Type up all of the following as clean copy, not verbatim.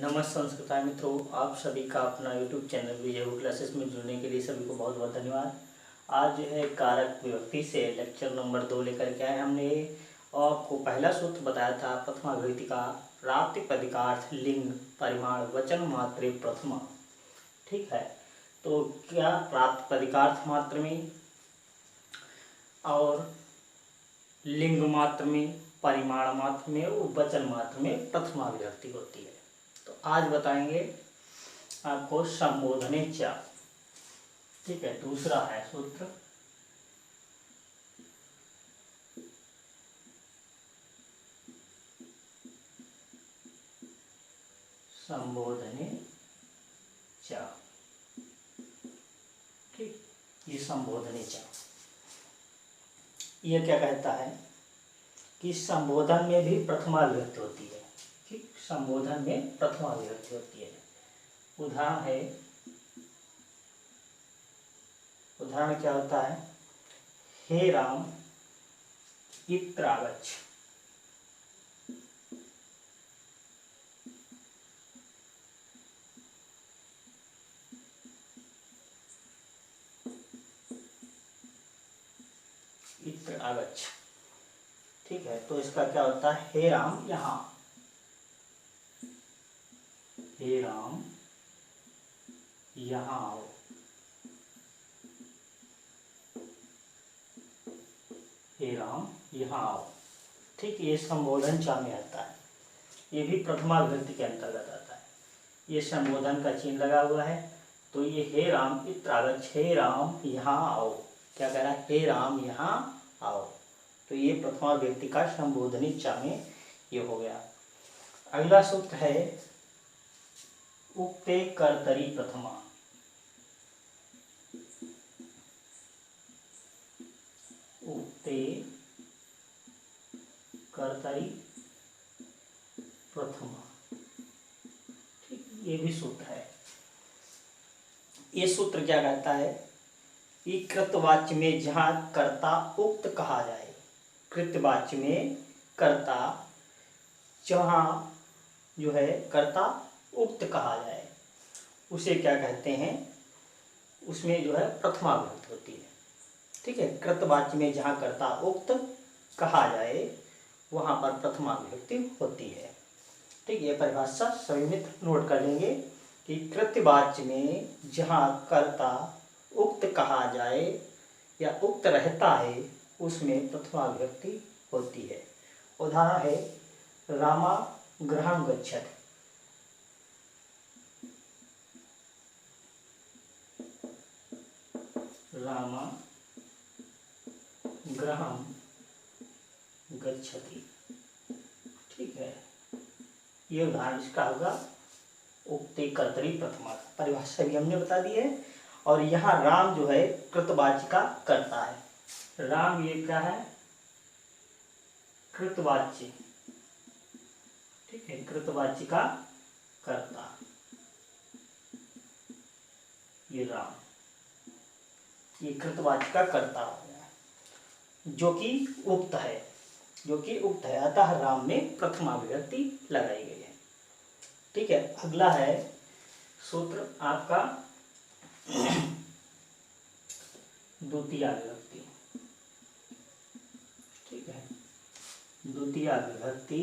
नमस्कार संस्कृत मित्रों, आप सभी का अपना यूट्यूब चैनल विजय क्लासेस में जुड़ने के लिए सभी को बहुत बहुत धन्यवाद। आज जो है कारक विभक्ति से लेक्चर नंबर 2 लेकर के आए हमने। और आपको पहला सूत्र बताया था प्रथमा विभक्ति का, प्रातिपदिकार्थ लिंग परिमाण वचन मात्रे प्रथमा। ठीक है, तो क्या प्रातिपदिकार्थ मात्र में और लिंग मात्र में, परिमाण मात्र में और वचन मात्र में प्रथमा विभक्ति होती है। तो आज बताएंगे आपको संबोधने च। ठीक है, दूसरा है सूत्र संबोधने च। ठीक, ये संबोधने च ये क्या कहता है कि संबोधन में भी प्रथमा विभक्ति होती है। ठीक, संबोधन में प्रथमा विभक्ति होती है। उदाहरण क्या होता है? हे राम इत्र आगच्छ। इत्र आगच्छ। ठीक है, तो इसका क्या होता है? हे राम यहाँ, हे राम यहाँ आओ। हे राम यहाँ आओ। ठीक, ये संबोधन चा में आता है। ये भी प्रथमा विभक्ति के अंतर्गत आता है। ये संबोधन का चिन्ह लगा हुआ है, तो ये हे राम इत्र आगच्छ, हे राम यहाँ आओ। क्या कह रहा है? हे राम यहाँ आओ। तो ये प्रथमा विभक्ति का संबोधनी चा में ये हो गया। अगला सूत्र है उक्ते कर्तरी प्रथमा। उक्ते कर्तरी प्रथमा। ठीक, ये भी सूत्र है। ये सूत्र क्या कहता है कि कृतवाच्य में जहाँ कर्ता उक्त कहा जाए, कृतवाच्य में कर्ता जहाँ जो है कर्ता उक्त कहा जाए, उसे क्या कहते हैं? उसमें जो है प्रथमा विभक्ति होती है। ठीक है, कृतवाच्य में जहाँ कर्ता उक्त कहा जाए वहाँ पर प्रथमा विभक्ति होती है। ठीक, ये परिभाषा सभी मित्र नोट कर लेंगे कि कृतवाच्य में जहाँ कर्ता उक्त कहा जाए या उक्त रहता है उसमें प्रथमा विभक्ति होती है। उदाहरण है रामा गृहं गच्छति। रामा गृहं गच्छति। ठीक है, ये उदाहरण इसका होगा उक्ते कर्तरी प्रथमा। परिभाषा भी हमने बता दी है। और यहाँ राम जो है कृतवाच्य का कर्ता है। राम ये क्या है? कृतवाच्य। ठीक है, कृतवाच्य का कर्ता ये राम, ये कृतवाच्य का कर्ता हो गया जो कि उक्त है, अतः राम में प्रथमा विभक्ति लगाई गई है। ठीक है, अगला है सूत्र आपका द्वितीय विभक्ति। ठीक है, द्वितीय विभक्ति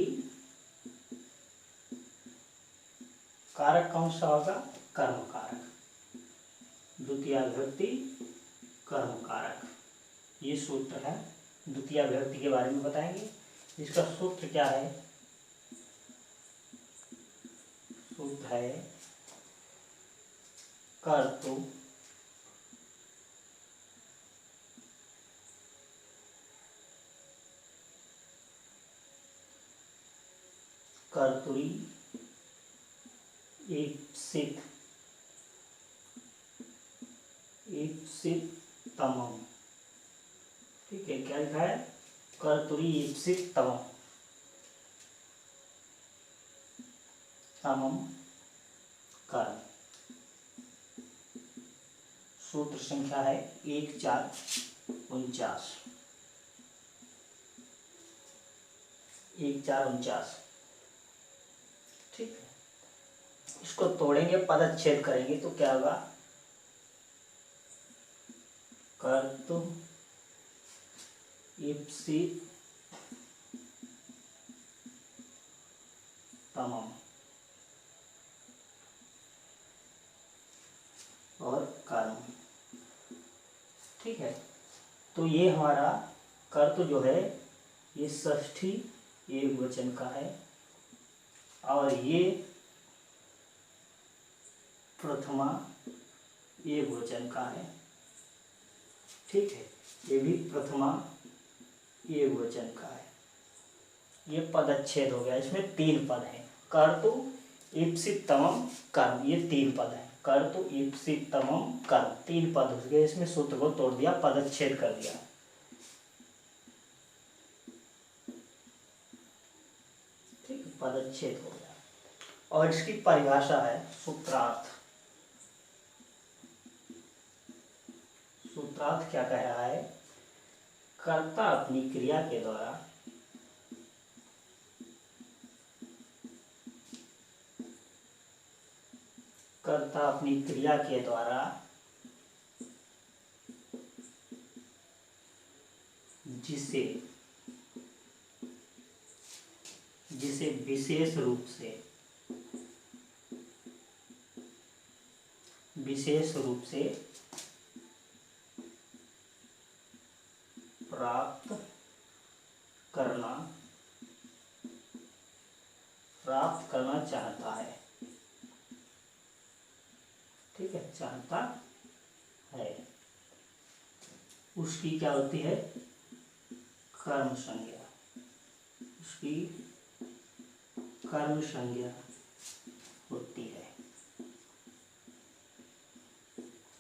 कारक कौन सा होगा? कर्म कारक। द्वितीय विभक्ति कर्म कारक, ये सूत्र है। द्वितीय विभक्ति के बारे में बताएंगे। इसका सूत्र क्या है? सूत्र है कर्तु कर्तुरी ईप्सित तमम। ठीक है, क्या लिखा है? कर्तुरी ईप्सित तमम कर्म। सूत्र संख्या है 1449। 1449। ठीक है, इसको तोड़ेंगे, पदच्छेद करेंगे तो क्या होगा, कर्तु ईप्सित तमम और कर्म। ठीक है, तो ये हमारा कर्तु जो है ये षष्ठी एकवचन का है और ये प्रथमा एकवचन का है। ठीक है, ये भी प्रथमा एकवचन का है। ये पदच्छेद हो गया, इसमें 3 पद हैं, कर्तु ईप्सित तमम कर्म, ये 3 पद हैं, कर्तु ईप्सित तमम कर्म, 3 पद हो गए। इसमें सूत्र को तोड़ दिया, पदच्छेद कर दिया। ठीक, पदच्छेद हो गया। और इसकी परिभाषा है सूत्रार्थ। सूत्रार्थ क्या कह रहा है, कर्ता अपनी क्रिया के द्वारा कर्ता अपनी क्रिया के द्वारा जिसे जिसे विशेष रूप से प्राप्त करना चाहता है। ठीक है, चाहता है, उसकी क्या होती है, कर्म संज्ञा, उसकी कर्म संज्ञा होती है।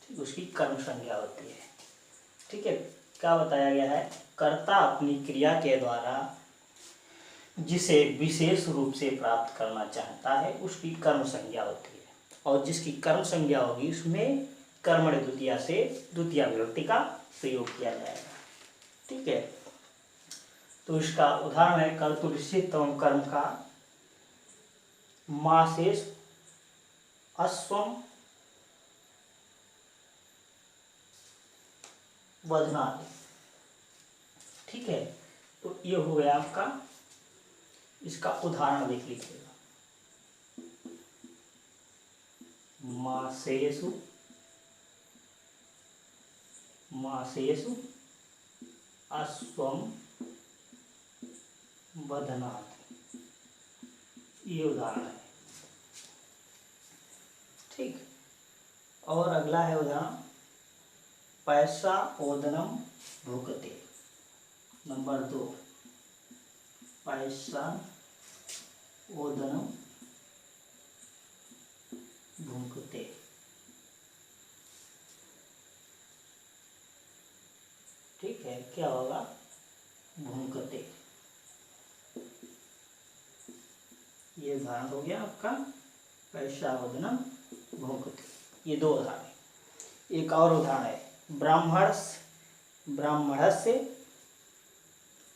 ठीक, उसकी कर्म संज्ञा होती है। ठीक है, क्या बताया गया है, कर्ता अपनी क्रिया के द्वारा जिसे विशेष रूप से प्राप्त करना चाहता है उसकी कर्म संज्ञा होती है, और जिसकी कर्म संज्ञा होगी उसमें कर्मणि द्वितीया से द्वितीया विभक्ति का प्रयोग किया जाएगा। ठीक है, तो इसका उदाहरण है कर्तु निश्चित तम कर्म का मासेश अश्वम वदनात्। ठीक है, तो ये हो गया आपका, इसका उदाहरण देख लीजिएगा, मासेषु अश्वम वदनात्, ये उदाहरण है। ठीक, और अगला है उदाहरण पैसा ओदनम भुक्ते। नंबर 2, पैसा ओदनम भुक्ते। ठीक है, क्या होगा, भुक्ते। ये उदाहरण हो गया आपका पैसा ओदनम भुक्ते। ये 2 उदाहरण। एक और उदाहरण है ब्राह्मणस्य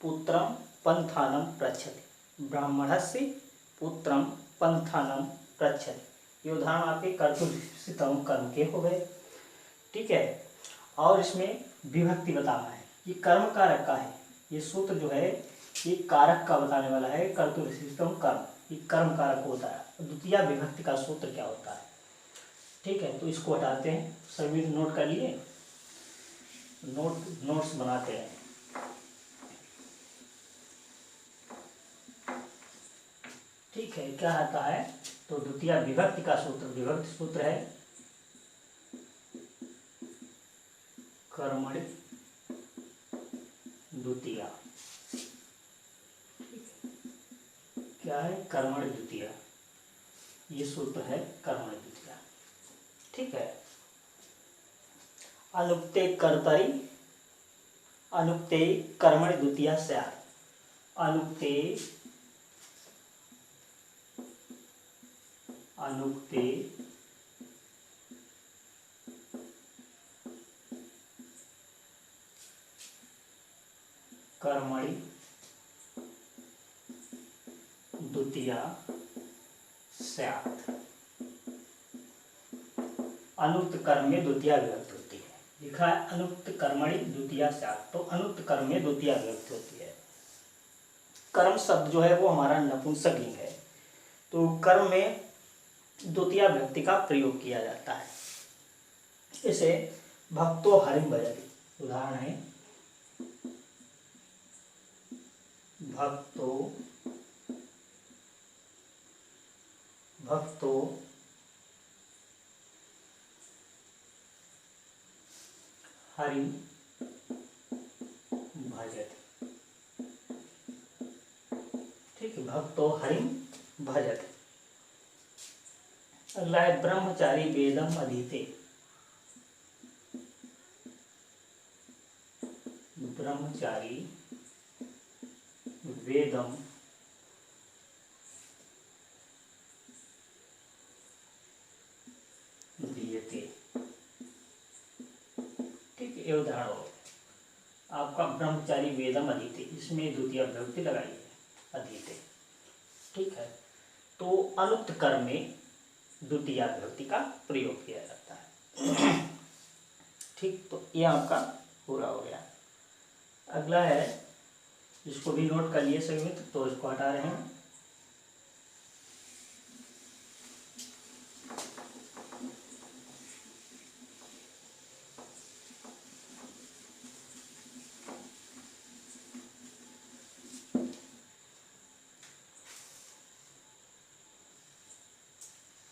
पुत्रम पंथानम पृच्छति। ब्राह्मणस्य पुत्रम पंथानम पृच्छति। ये उदाहरण आपके कर्तुतम कर्म के हो गए। ठीक है, और इसमें विभक्ति बताना है, ये कर्म कारक का है, ये सूत्र जो है ये कारक का बताने वाला है। कर्तुतम कर्म, ये कर्म कारक होता है। द्वितीय विभक्ति का सूत्र क्या होता है। ठीक है, तो इसको हटाते हैं, सभी नोट कर लिए, नोट्स बनाते हैं। ठीक है, क्या आता है, तो द्वितीय विभक्ति का सूत्र, विभक्ति सूत्र है कर्मणि द्वितीया। क्या है, कर्मणि द्वितीया, ये सूत्र है कर्मणि द्वितीया। ठीक है, अनुक्ते कर्तरि अनुक्ते कर्मणि द्वितीया स्यात्। अनुक्ते कर्मणि द्वितीया स्यात्। अनुक्त कर्म में द्वितीया विभक्ति होती है। लिखा है अनुक्त कर्मणि द्वितीया स्यात्, तो अनुक्त कर्म में द्वितीया विभक्ति होती है। कर्म शब्द जो है वो हमारा नपुंसकलिंग है, तो कर्म में द्वितीया विभक्ति का प्रयोग किया जाता है। इसे भक्तो हरिम भजति, उदाहरण है भक्तो हरिम भजति। ठीक है, भक्तो हरिम भजति। अगला है ब्रह्मचारी वेदम अधीते। ब्रह्मचारी वेदम दीयते। ठीक है, ये उदाहरण हो आपका ब्रह्मचारी वेदम अधीते, इसमें द्वितीय विभक्ति लगाई है अधीते। ठीक है, तो अनुक्त कर्म में द्वितीय विभक्ति का प्रयोग किया जाता है। ठीक, तो ये आपका पूरा हो गया। अगला है, इसको भी नोट कर लिए सभी मित्र, तो इसको हटा रहे हैं।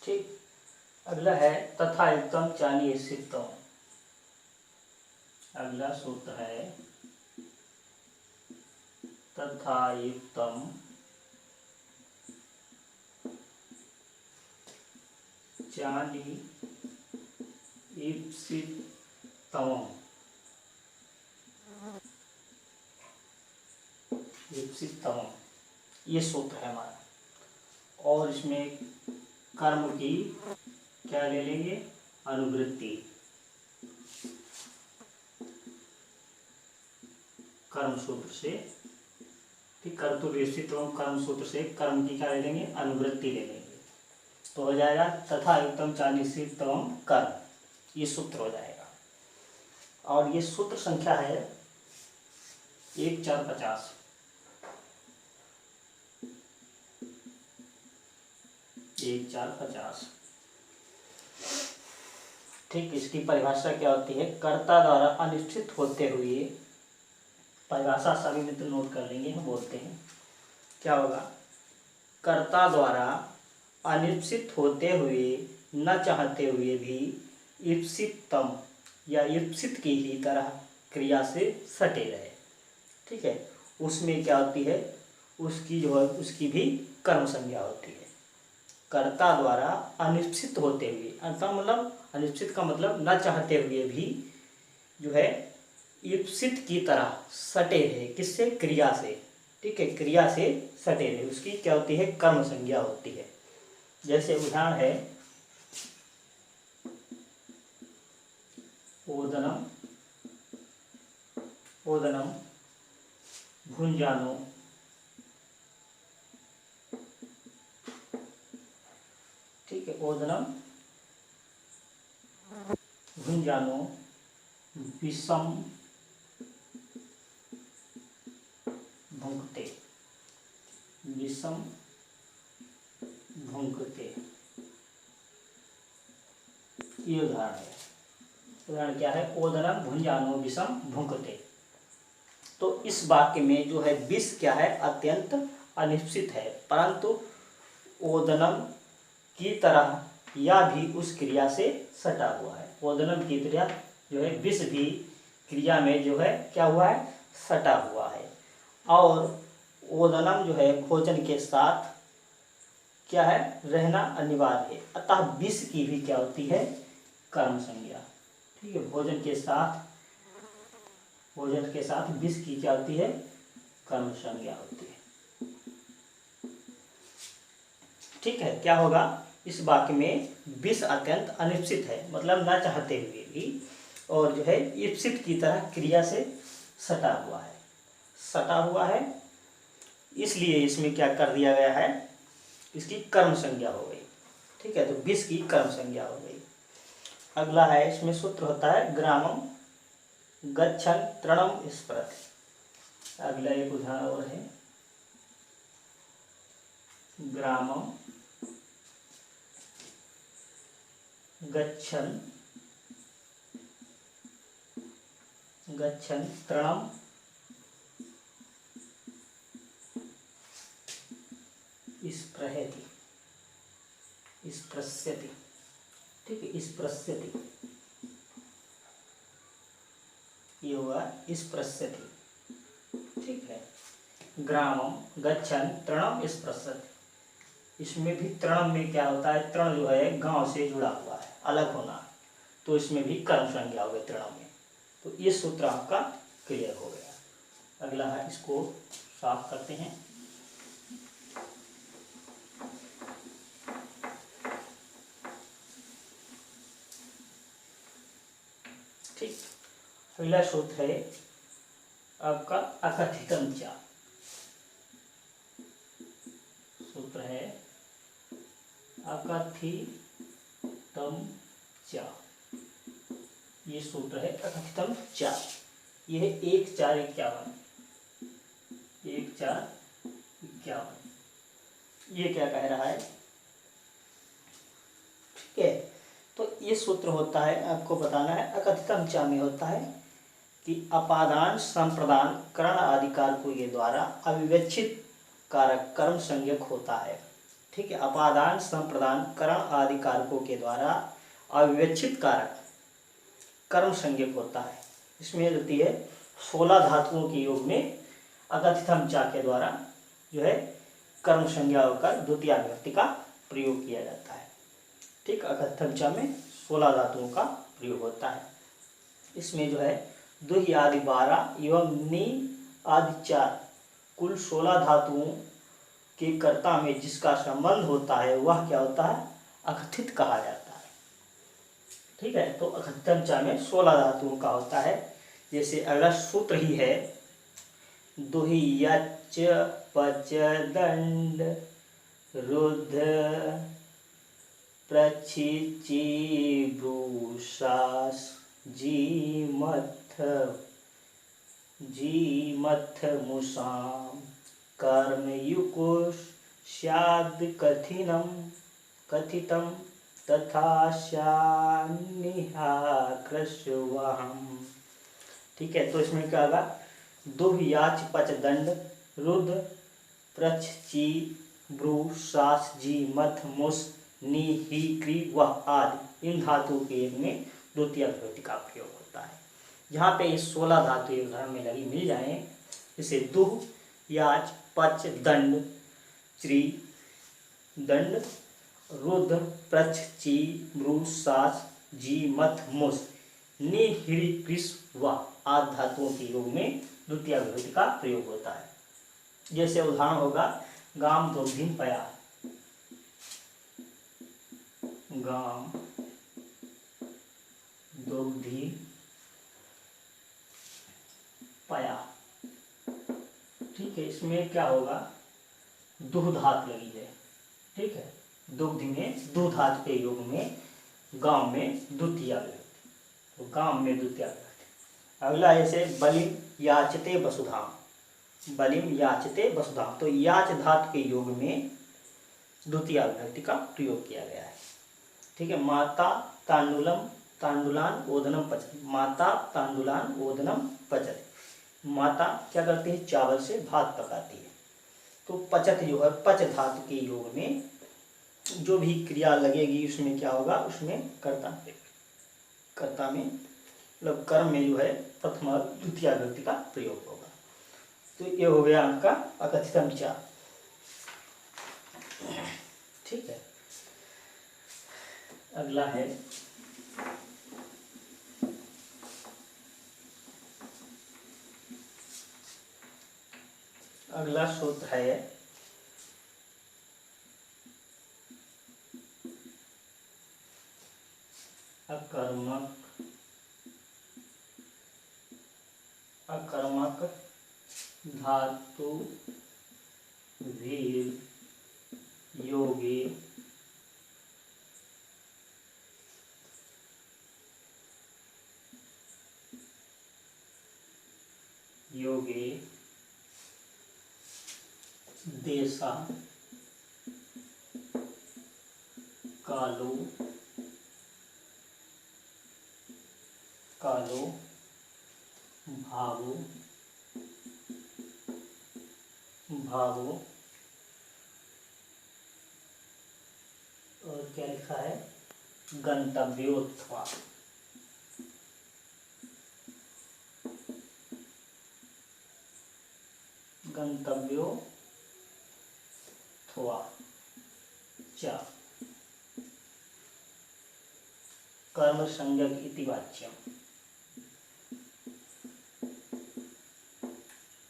ठीक, अगला है तथा युक्तम चानी सिद्धम। अगला सूत्र है तथा युक्तम चानी ईप्सितम। ईप्सितम ये सूत्र है हमारा, और इसमें कर्म की क्या ले लेंगे, अनुवृत्ति। कर्म सूत्र से, ठीक, कर्तुर्विस्थित कर्म सूत्र से कर्म की क्या ले लेंगे, अनुवृत्ति ले लेंगे, तो हो जाएगा तथा युक्तम चानिसितम कर्म, ये सूत्र हो जाएगा। और ये सूत्र संख्या है 1450। 1450। ठीक, इसकी परिभाषा क्या होती है, कर्ता द्वारा अनिश्चित होते हुए, परिभाषा सभी मित्र नोट कर लेंगे, हम बोलते हैं क्या होगा, कर्ता द्वारा अनिश्चित होते हुए न चाहते हुए भी ईप्सितम या ईप्सित की ही तरह क्रिया से सटे रहे। ठीक है, उसमें क्या होती है, उसकी जो है उसकी भी कर्म संज्ञा होती है। कर्ता द्वारा अनिश्चित होते हुए, अर्थात मतलब अनिश्चित का मतलब न चाहते हुए भी जो है ईप्सित की तरह सटे रहे, किससे, क्रिया से। ठीक है, क्रिया से सटे रहे, उसकी क्या होती है, कर्म संज्ञा होती है। जैसे उदाहरण है ओदनम ओदनम भुंजानो। ठीक है, ओदनम भुंजानो विषम भुंक्ते। विषम भुंक्ते, ये उदाहरण है। उदाहरण क्या है, ओदनम भुंजानो विषम भुंक्ते। तो इस वाक्य में जो है विष क्या है, अत्यंत अनिश्चित है, परंतु ओदनम की तरह या भी उस क्रिया से सटा हुआ है। ओदनम की तरह जो है विष भी क्रिया में जो है क्या हुआ है, सटा हुआ है। और ओदनम जो है भोजन के साथ क्या है, रहना अनिवार्य है, अतः विष की भी क्या होती है, कर्म संज्ञा। ठीक है, भोजन के साथ विष की क्या होती है, कर्म संज्ञा होती है। ठीक है, क्या होगा, इस वाक्य में विष अत्यंत अनिश्चित है, मतलब न चाहते हुए भी, और जो है ईप्सित की तरह क्रिया से सटा हुआ है, इसलिए इसमें क्या कर दिया गया है, इसकी कर्म संज्ञा हो गई। ठीक है, तो विष की कर्म संज्ञा हो गई। अगला है, इसमें सूत्र होता है ग्रामम गच्छन् तृणम स्पृहति। अगला एक उदाहरण और है, ग्रामम गच्छन् तृणम स्पृहति, स्पृश्यति। ठीक है, स्पृश्यति, ये हुआ स्पृश्यति। ठीक है, ग्रामम गच्छन् तृणम स्पृशति। इसमें भी तृणम में क्या होता है, तृण जो है गांव से जुड़ा हुआ है, अलग होना, तो इसमें भी कर्म संज्ञा हो गई तृणम में। तो ये सूत्र आपका क्लियर हो गया। अगला है, इसको साफ करते हैं। ठीक, अगला सूत्र है आपका अकथितम च। सूत्र है अकथितम च, ये सूत्र है अकथितम च। ये है 1-4-51, 1-4-51। ये क्या कह रहा है, ठीक है। तो ये सूत्र होता है, आपको बताना है, अकथितम च में होता है कि अपादान संप्रदान करण आदि कारकों के द्वारा अविवेक्षित कारक कर्म संज्ञक होता है। ठीक है, अपादान संप्रदान करण आदि कारकों के द्वारा अविवेक्षित कारक कर्म संज्ञक होता है। इसमें होती है 16 धातुओं के योग में अकथितम च के द्वारा जो है कर्म संज्ञा होकर द्वितीय विभक्ति का प्रयोग किया जाता है। ठीक, अकथितम च में 16 धातुओं का प्रयोग होता है। इसमें जो है दुहि आदि 12 एवं नि आदि 4 कुल 16 धातुओं के कर्ता में जिसका संबंध होता है वह क्या होता है, अकथित कहा जाता है। ठीक है, तो अकथितम च में 16 धातुओं का होता है। जैसे अगला सूत्र ही है, दुहि यच पच दंड रुद्ध प्रक्षिचि ब्रूषास जी मथ मुसाम कर्मयुकुष स्याद कथितम तथा श्यानिहा कृष्वहम। ठीक है, तो इसमें क्या होगा, दुह याच पच दंड रुद्र प्रच्छ ची ब्रू सास जी मथ मुस नि ही क्री वह आदि, इन धातुओं के एक में द्वितीय विभक्ति का प्रयोग होता है। जहाँ पे इस 16 धातु उदाहरण में लगी मिल जाए, जैसे दुह याच पच दंड श्री दंड रुद्र प्रच्छ ची ब्रू सास जी मथ मुस नि हिरी कृष व आदि धातुओं के योग में द्वितीय विभक्ति का प्रयोग होता है। जैसे उदाहरण होगा, गाम दुग्धिम पया, गाम दुग्धि पया। ठीक है, इसमें क्या होगा, दुह धातु लगी है। ठीक है, दुग्धि में दुह धातु के योग में गांव में द्वितीय विभक्ति, तो गांव में द्वितीय विभक्ति। अगला ऐसे बलिम याचते वसुधाम, बलिम याचते वसुधाम, तो याच धातु के योग में द्वितीय विभक्ति का प्रयोग किया गया है। ठीक है, माता तांडुलम तांडुलान ओदनम पचति, माता तांडुलान ओदनम पचति। माता क्या करती है, चावल से भात पकाती है। तो पचत जो है पच धातु के योग में जो भी क्रिया लगेगी उसमें क्या होगा, उसमें कर्ता में मतलब कर्म में जो है प्रथम और द्वितीय विभक्ति का प्रयोग होगा। तो ये हो गया आपका अकथितम च। ठीक है, अगला है अगला सूत्र है अकर्मक धातु वीर योगी योगे देशा कालो कालो भावो भावो और क्या लिखा है गंतव्योत्थवा। गंतव्योत्थवा च कर्म संज्ञक इति वाच्यम।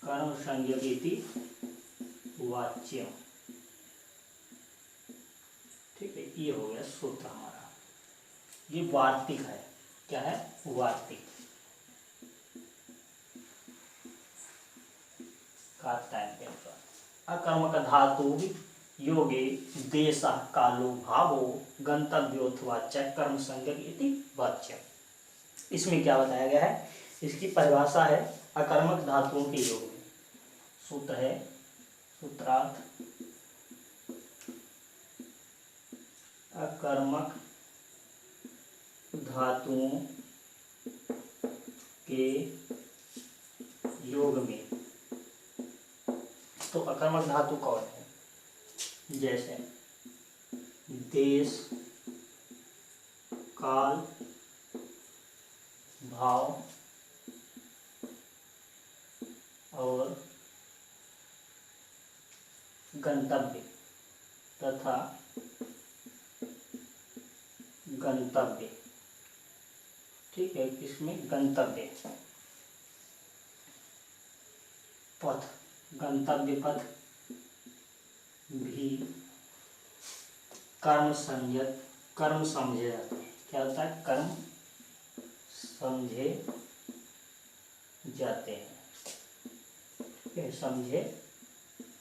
कर्म संज्ञक इति वाच्यम। ठीक है, ये हो गया सूत्र हमारा। ये वार्तिक है। क्या है? वार्तिक। अकर्मक धातु योगे देश कालो भावो गंतव्योऽथवा च कर्म संज्ञक इति वाच्यम। इसमें क्या बताया गया है? इसकी परिभाषा है अकर्मक धातुओं के योग में। सूत्र है, सूत्रार्थ अकर्मक धातुओं के योग में। तो अकर्मक धातु कौन है? जैसे देश, काल, भाव और गंतव्य तथा गंतव्य। ठीक है, इसमें गंतव्य पथ, गंतव्य पथ भी कर्म संज्ञक, कर्म समझे जाते हैं। क्या होता है? कर्म समझे जाते हैं। समझे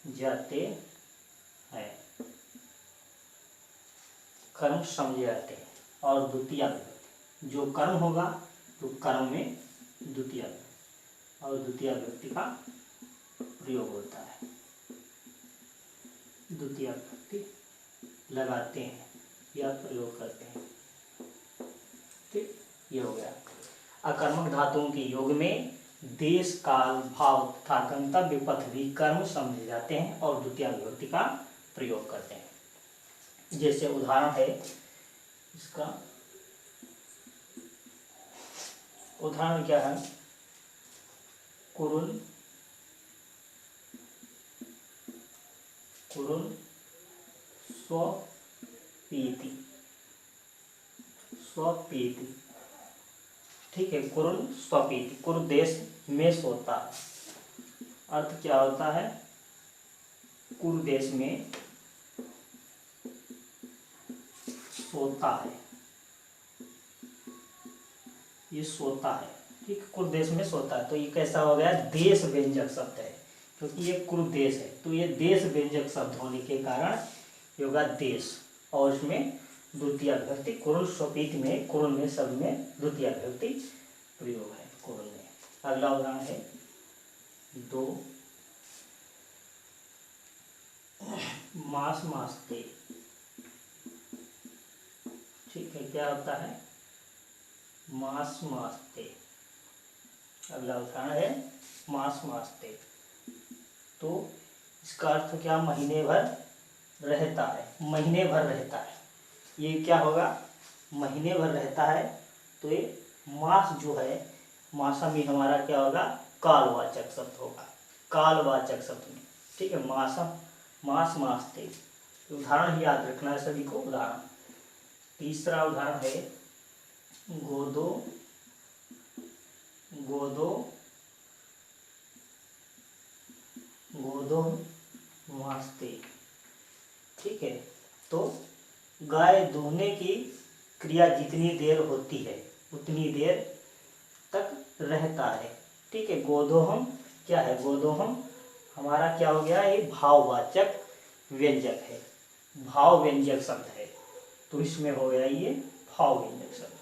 जाते हैं, कर्म समझे जाते हैं। और द्वितीय विभक्ति, जो कर्म होगा तो कर्म में द्वितीय और द्वितीय विभक्ति का प्रयोग होता है। द्वितीय विभक्ति लगाते हैं या प्रयोग करते हैं। ठीक, ये हो गया। अकर्मक धातुओं के योग में देश, काल, भाव तथा गंतव्य पथ भी कर्म समझे जाते हैं और द्वितीय विभक्ति का प्रयोग करते हैं। जैसे उदाहरण है इसका, उदाहरण क्या है? कुरुन, कुरुन स्वपीति, स्वपीति। ठीक है, कुरुन स्वपीति, कुरु देश में सोता है। अर्थ क्या होता है? कुरु देश में सोता है, ये सोता है। ठीक, कुरु देश में सोता है। तो ये कैसा हो गया? देश व्यंजक शब्द है, क्योंकि ये कुरु देश है। तो ये देश व्यंजक शब्द होने के कारण ये होगा देश। और इसमें द्वितीय विभक्ति कुरुन स्वपीति में, कुरुन में शब्द में द्वितीय विभक्ति प्रयोग है कुरुन में। अगला उदाहरण है दो मास मासते। ठीक है, क्या होता है? मास मासते। अगला उदाहरण है मास मासते। तो इसका अर्थ क्या? महीने भर रहता है, महीने भर रहता है। ये क्या होगा? महीने भर रहता है। तो ये मास जो है, मासा में हमारा क्या होगा? कालवाचक शब्द होगा, कालवाचक शब्द में। ठीक है, मासा, मास मासते। उदाहरण ही याद रखना है सभी को। उदाहरण, तीसरा उदाहरण है गोदो, गोदो, गोदो मासते। ठीक है, तो गाय दूहने की क्रिया जितनी देर होती है उतनी देर तक रहता है। ठीक है, गोदोहम क्या है? गोदोहम हमारा क्या हो गया? ये भाववाचक व्यंजक है, भाव व्यंजक शब्द है। तो इसमें हो गया ये भाव व्यंजक शब्द।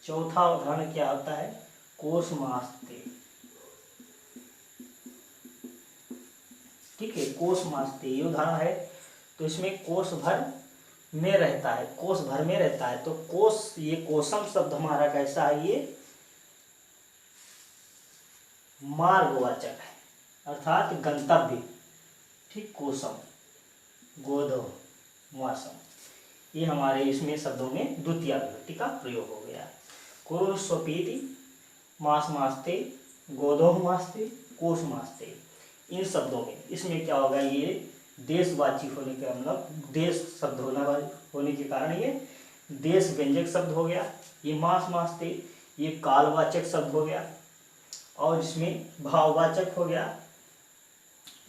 चौथा उदाहरण क्या होता है? कोस मासते। ठीक है, कोश मास्ते ये उदाहरण है। तो इसमें कोश भर में रहता है, कोश भर में रहता है। तो कोश, ये कोशम शब्द हमारा कैसा है, ये मार्गवाचक है, अर्थात गंतव्य। ठीक, कोशम, गोधो, मासम, ये हमारे इसमें शब्दों में द्वितीय विभक्ति का प्रयोग हो गया। कुरुन स्वपीति, मास मास्ते, गोधो मास्ते, कोश मास्ते, इन शब्दों में इसमें क्या होगा, ये देशवाची होने के मतलब देश शब्द होने के कारण ये देश व्यंजक शब्द हो गया। ये मास मास्ते ये कालवाचक शब्द हो गया, और इसमें भाववाचक हो गया।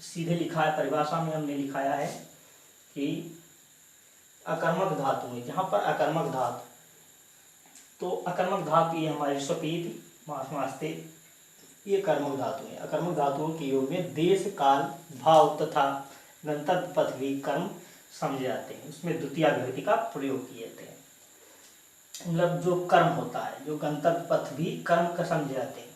सीधे लिखा है, परिभाषा में हमने लिखाया है कि अकर्मक धातु में, जहाँ पर अकर्मक धातु, तो अकर्मक धातु ये हमारी स्वपीति, मास मास्ते, ये कर्मक धातु है। अकर्मक धातुओं के योग में देश, काल, भाव तथा गंतव्य पथ भी कर्म समझे जाते हैं। उसमें द्वितीय विभक्ति का प्रयोग किए थे, मतलब जो कर्म होता है, जो गंतव्य पथ भी कर्म का समझे जाते हैं,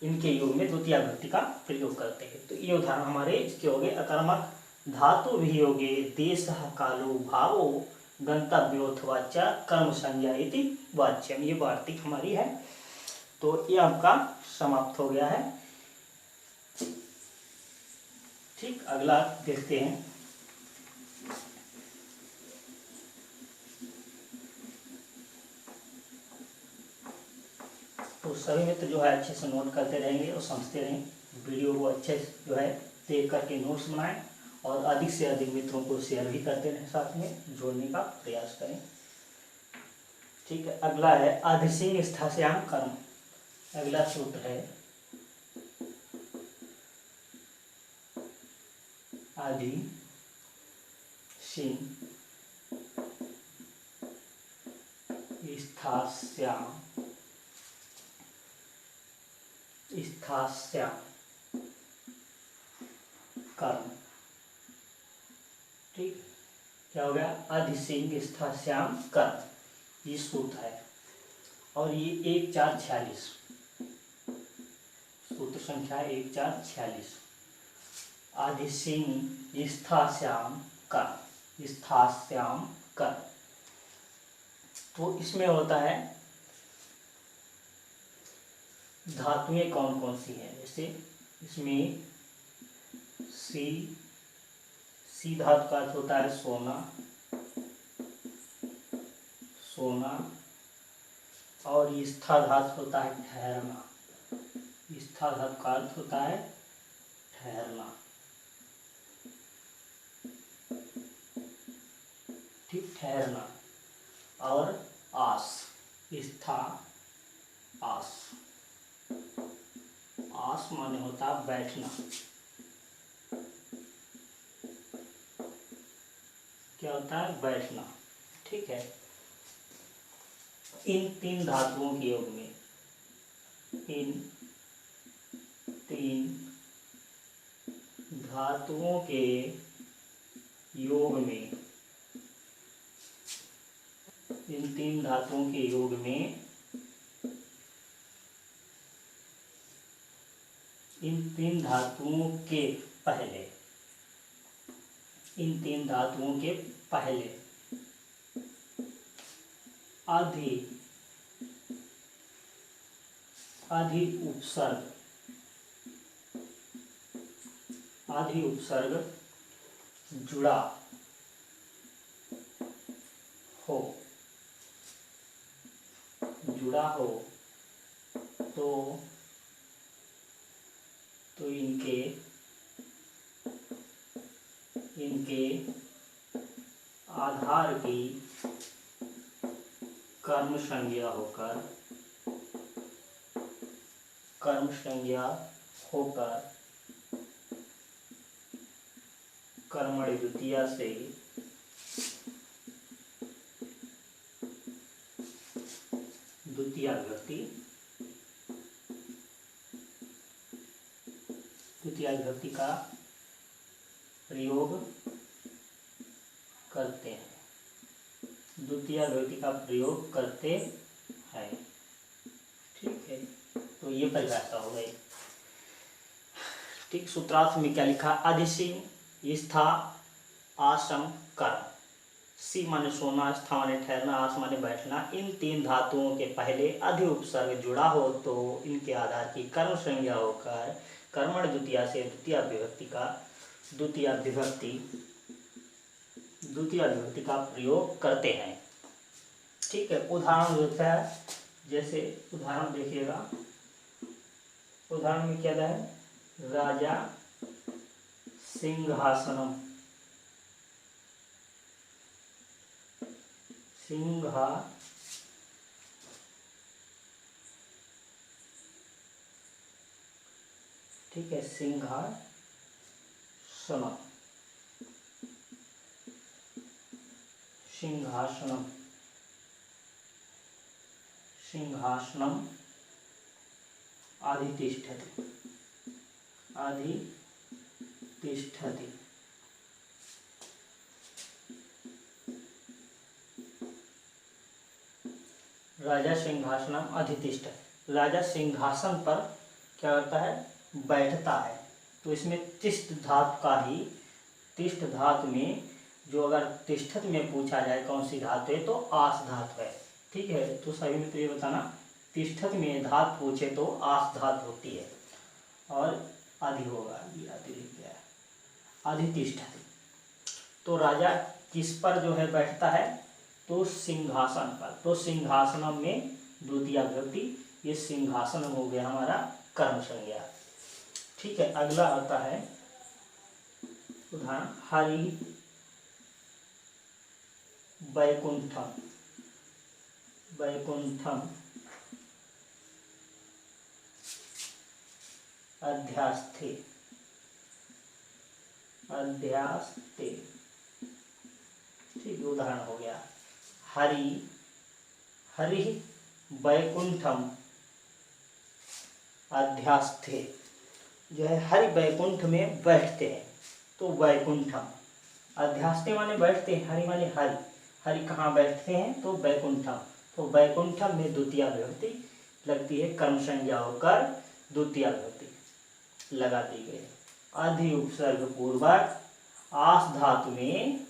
इनके योग में द्वितीय विभक्ति का प्रयोग करते हैं। तो ये उदाहरण हमारे इसके हो गए। अकर्मक धातु भी योगे देश, कालो, भावो, गंतव्योथवा च कर्म संज्ञा इति वाच्यम, ये वार्तिक हमारी है। तो ये आपका समाप्त हो गया है। ठीक, अगला देखते हैं। तो सभी मित्र जो है अच्छे से नोट करते रहेंगे और समझते रहें। वीडियो को अच्छे से जो है देख करके नोट्स बनाएं, और अधिक से अधिक मित्रों को शेयर भी करते रहें, साथ में जोड़ने का प्रयास करें। ठीक है, अगला है आधिसिंग स्थास्याम कर्म। अगला सूत्र है आदि सिंह स्थास्याम कर्म। ठीक, क्या हो गया, अधिसिंह स्थास्याम कर्म, ये सूत्र है। और ये 1446 सूत्र संख्या 1446। आधिसिंह स्थास्याम कर्म, स्थास्याम कर्म। तो इसमें होता है धातुएं कौन कौन सी हैं, जैसे इसमें सी धातु का अर्थ होता है सोना, और स्था धातु होता है ठहरना, स्था धातु का अर्थ होता है ठहरना। ठीक, ठहरना। और आस, स्था आस, आस माने होता है बैठना। क्या होता है, बैठना। ठीक है, इन तीन धातुओं के योग में, इन तीन धातुओं के योग में, इन तीन धातुओं के योग में, इन तीन धातुओं के पहले, इन तीन धातुओं के पहले आधि उपसर्ग, आधि उपसर्ग जुड़ा हो, तो इनके आधार की कर्म संज्ञा होकर कर्मणि द्वितीया से द्वितीय विभक्ति का प्रयोग करते हैं, द्वितीय विभक्ति का प्रयोग करते हैं। ठीक है, तो ये परिभाषा हो गई। ठीक, सूत्रार्थ में क्या लिखा, अधिसिंह, स्था, आसम, कर्म। सी माने सोना, स्था माने ठहरना, आस माने बैठना। इन तीन धातुओं के पहले अधि उपसर्ग जुड़ा हो तो इनके आधार की कर्म संज्ञा होकर कर्मण द्वितीया से द्वितीय विभक्ति का प्रयोग करते हैं। ठीक है, उदाहरण होता है, जैसे उदाहरण देखिएगा, उदाहरण में क्या है, राजा सिंहासनम, ठीक है, सिंहासनम, अधितिष्ठति, राजा सिंहासनम अधितिष्ठति। राजा सिंहासन पर क्या करता है, बैठता है। तो इसमें तिष्ठ धातु का ही, तिष्ठ धातु में जो अगर तिष्ठत में पूछा जाए कौन सी धातु है तो आस धातु है। ठीक है, तो सभी मित्र ये बताना, तिष्ठत में धातु पूछे तो आस धातु होती है और आदि होगा, ये आदि लिख गया, अधितिष्ठति। तो राजा किस पर जो है बैठता है, तो सिंहासन पर। तो सिंहासनम में द्वितीय विभक्ति, ये सिंहासन हो गया हमारा कर्म संज्ञा। ठीक है, अगला आता है उदाहरण, हरि वैकुंठम, अध्यास्थे, ठीक, उदाहरण हो गया, हरि वैकुंठम अध्यास्थे, जो है हरि वैकुंठ में बैठते हैं। तो वैकुंठम, अध्यास्थे माने बैठते हैं, हरि माने हरि कहाँ बैठते हैं, तो वैकुंठम। तो वैकुंठम में द्वितीय विभक्ति लगती है, कर्म संज्ञा होकर द्वितीय विभक्ति लगा दी गई। अधि उपसर्ग पूर्वक आस धातु में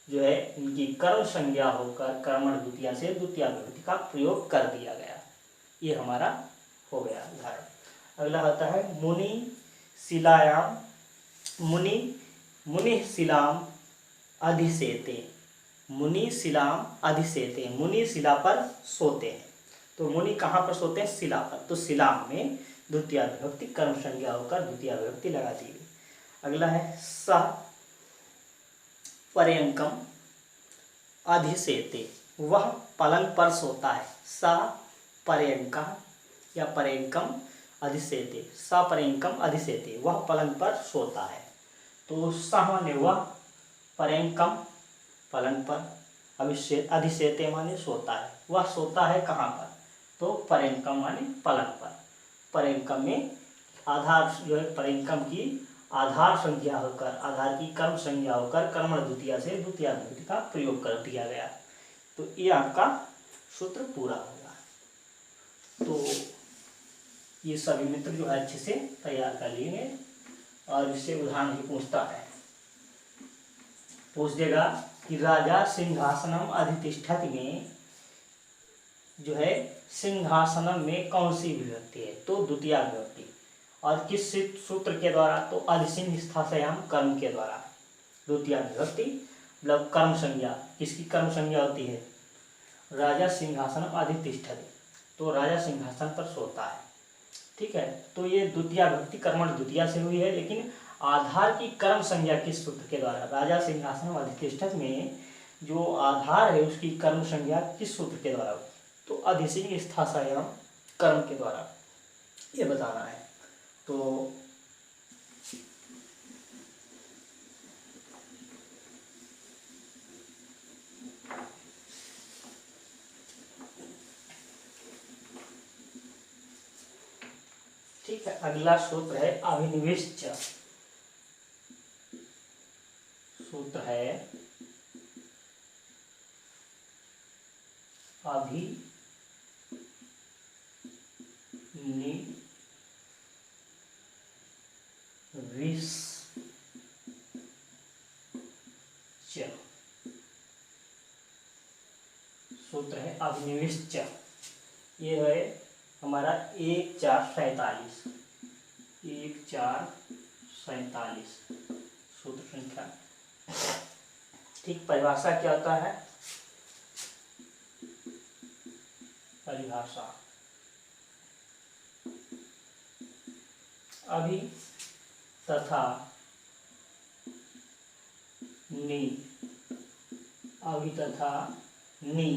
जो है इनकी कर्म संज्ञा होकर कर्मण द्वितीया से द्वितीय विभक्ति का प्रयोग कर दिया गया। ये हमारा हो गया उदाहरण। अगला आता है, मुनि शिलाम अधिसेते, मुनि शिला पर सोते हैं। तो मुनि कहाँ पर सोते हैं, शिला पर। तो शिलाम में द्वितीय विभक्ति कर्म संज्ञा होकर द्वितीय विभक्ति लगा दी गई। अगला है, सह पर्यंकम अधिसेते, वह पलंग पर सोता है। सा पर्यंका या पर्यंकम अधिसेते, सा पर्यंकम अधिसेते, वह पलंग पर सोता है। तो सह माने वह, पर्यंकम पलंग पर, अधिसेते माने सोता है। वह सोता है कहाँ पर, तो पर्यंकम माने पलंग पर। पर्यंकम में आधार जो है, पर्यंकम की आधार संज्ञा होकर, आधार की कर्म संज्ञा होकर कर्मण द्वितीया से द्वितीय विभक्ति का प्रयोग कर दिया गया। तो ये आपका सूत्र पूरा होगा। तो ये सभी मित्र जो है अच्छे से तैयार कर लेंगे। और इससे उदाहरण ही पूछता है, पूछ देगा कि राजा सिंहासनम अधितिष्ठति में जो है सिंहासनम में कौन सी विभक्ति है, तो द्वितीय विभक्ति। और किस सूत्र के द्वारा, तो अधिसिंह स्थासयाम कर्म के द्वारा। द्वितीय विभक्ति मतलब कर्म संज्ञा, किसकी कर्म संज्ञा होती है, राजा सिंहासनम अधितिष्ठति, तो राजा सिंहासन पर सोता है। ठीक है, तो ये द्वितीय विभक्ति कर्मण द्वितीया से हुई है, लेकिन आधार की कर्म संज्ञा किस सूत्र के द्वारा, राजा सिंहासनम अधितिष्ठति में जो आधार है उसकी कर्म संज्ञा किस सूत्र के द्वारा, तो अधिसिंह स्थासयाम कर्म के द्वारा, ये बताना है। तो ठीक है, अगला सूत्र है अभिनिविष्ट, सूत्र है अभिनिविष्ट, विश्च सूत्र है अभिनिविश्च। ये है हमारा 1447 सूत्र संख्या। ठीक, परिभाषा क्या होता है? परिभाषा अभि तथा नि, अभि तथा नि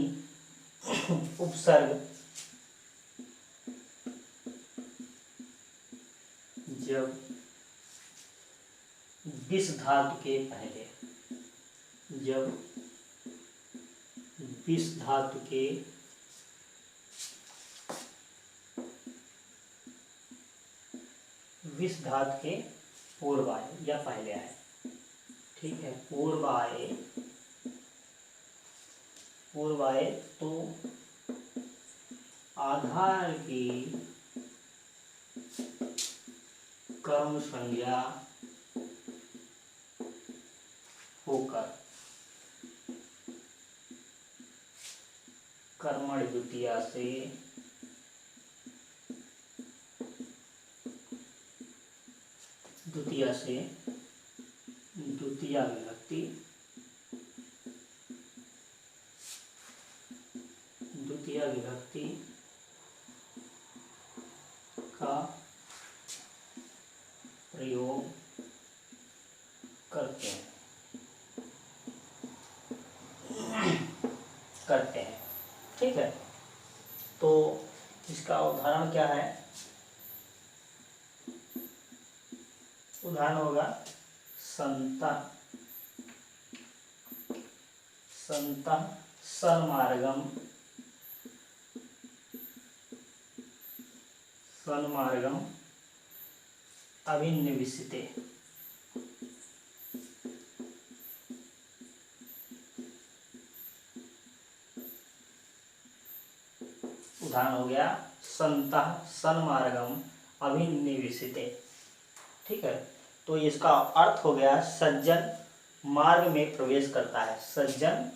उपसर्ग जब विस धातु के पहले, जब विस धातु के पूर्व आए या पहले आए। ठीक है, पूर्व आए तो आधार की कर्म संज्ञा होकर कर्मणि द्वितीया से द्वितीया विभक्ति का प्रयोग करते हैं। ठीक है, तो इसका उदाहरण क्या है? उदाहरण होगा संतः सन्मार्गम अभिनिविशते। उदाहरण हो गया संतः सन्मार्गम अभिनिविशते। ठीक है, तो इसका अर्थ हो गया सज्जन मार्ग में प्रवेश करता है। सज्जन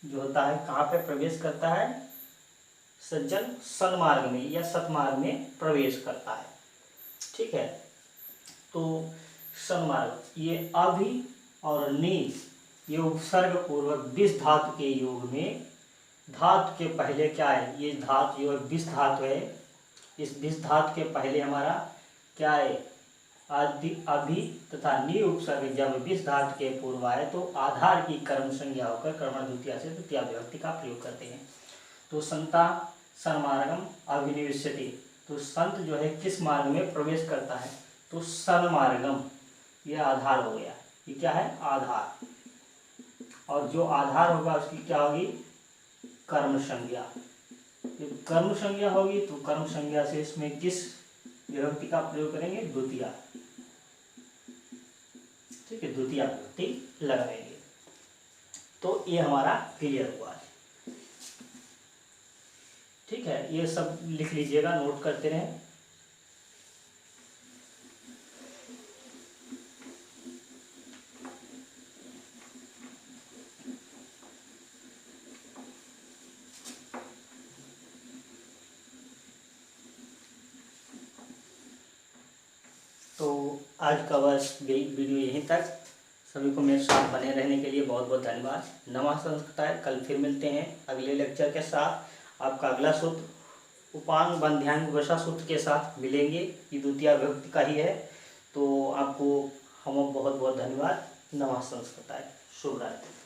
जो होता है कहाँ पे प्रवेश करता है? सज्जन सन्मार्ग में या सतमार्ग में प्रवेश करता है। ठीक है, तो सन्मार्ग, ये अभि और नि ये उपसर्ग पूर्वक विस धातु के योग में, धातु के पहले क्या है? ये धातु जो विस धातु है, इस विस धातु के पहले हमारा क्या है? अभि तथा नि उपसर्ग जब विस धातु के पूर्व आए तो आधार की कर्म संज्ञा होकर कर्मण द्वितीया से द्वितीया विभक्ति का प्रयोग करते हैं। तो संता सन्मार्गम अभिनिविशति, तो संत जो है किस मार्ग में प्रवेश करता है? तो सन्मार्गम, ये आधार हो गया। ये क्या है? आधार। और जो आधार होगा उसकी क्या होगी? कर्म संज्ञा। जब कर्म संज्ञा होगी तो कर्म संज्ञा से इसमें किस विभक्ति का प्रयोग करेंगे? द्वितीया। ठीक है, द्वितीया विभक्ति लगाएंगे। तो ये हमारा क्लियर हुआ है। ठीक है, ये सब लिख लीजिएगा, नोट करते रहें। तो आज का बस वीडियो यहीं तक। सभी को मेरे साथ बने रहने के लिए बहुत बहुत धन्यवाद। नमः संस्कृताय। कल फिर मिलते हैं अगले लेक्चर के साथ। आपका अगला सूत्र उपांग बंध्यांग वसा सूत्र के साथ मिलेंगे। ये द्वितीय विभक्ति का ही है। तो आपको हम बहुत बहुत धन्यवाद। नमः संस्कृताय। शुभ रात्रि।